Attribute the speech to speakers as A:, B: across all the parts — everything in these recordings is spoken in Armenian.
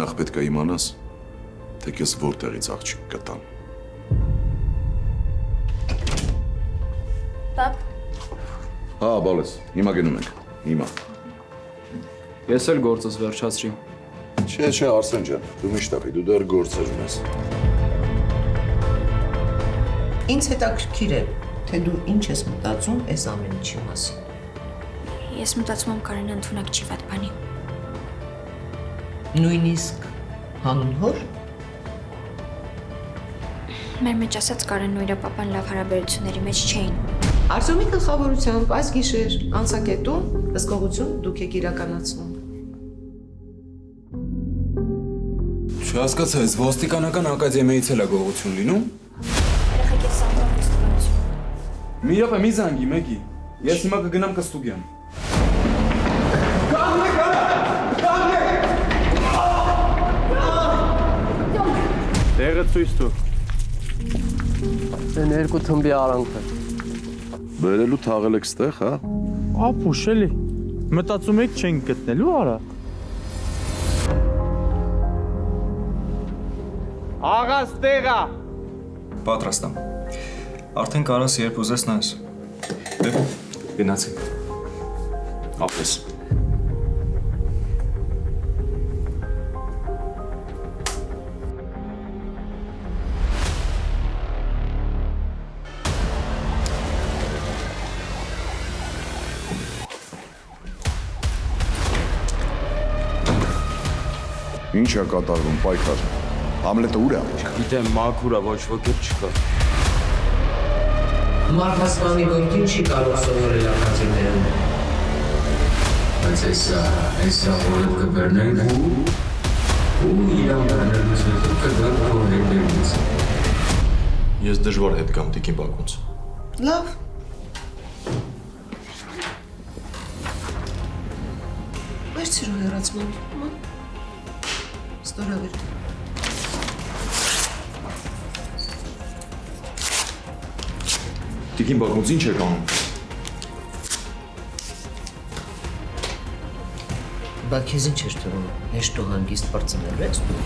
A: Նախ պետք է իմանաս, թե քեզ որտեղից աղջիկ կտան։
B: Պապ։
A: Հա, բալես, հիմա գնում ենք, հիմա։
C: Ես էլ գործս վերջացրի։
A: Չէ, Արսեն ջան, դու միշտ ապի, դու դեռ գործեր ունես։
D: Ինձ հետաքրքիր է, թե դու ինչ ես մտածում այս ամեն ինչի մասին։
B: Ես մտածում եմ Կարենը ընդունակ չի վատ բանի։
D: Նույնիսկ հանուն հոր։
B: Մեր մեջ ասած Կարենն ու իր պապան լավ հարաբերությունների մեջ չէին։
D: Արտյոմի գլխավորությամբ այս գիշեր անցակետում հսկողություն դուք եք իրականացնում։
E: Չհասկացա, այս ոստիկանական ակադեմիայից էլ է գողություն լինում։
B: Երեխեք ես սամբան ոստիկանություն։
E: Մի րոպե, մի զանգի, մեկի։ Ես հիմա կգնամ կստուգեմ։
F: Տեղը ցույց տու։
G: Այն երկու թմբի արանքը։
A: Բերելու թաղել եք ստեղ, հա։
F: Ապուշ էլի։ Մտածում եք չենք գտնելու արա։ Աղաս տեղա։
H: Պատրաստ եմ։ Արդեն կարաս երբ ուզես նայես։ Դե գնացի։ Ապրես։
A: Ինչ է կատարվում, պայքար։ Համլետը ուր է։
E: Գիտեմ, մաքուր է, ոչ ոք էլ չկա։
D: Մարդասպանի որդին չի կարող սովորել ակադեմիայում։
I: Բայց այս ապորդ կբերնենք ու իրան բերնելուց հետո կգար քո հետևից։
H: Ես դժվար հետ կամ Տիկին Բակունց։
D: Լավ։ Վերցրու հեռացման։ Ստորավեր։
H: Տիկին Բակունց ինչ եք անում։
D: Բա քեզ ինչ էր թվում, հեշտ ու հանգիստ պրծնելու ես դու։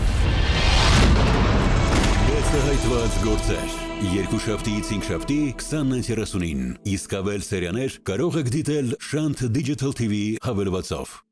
J: Բացահայտված գործեր։ Երկուշաբթիից հինգշաբթի 20:30-ին։ Իսկ ավել սերիաներ կարող եք դիտել Շանթ Digital TV հավելվածով։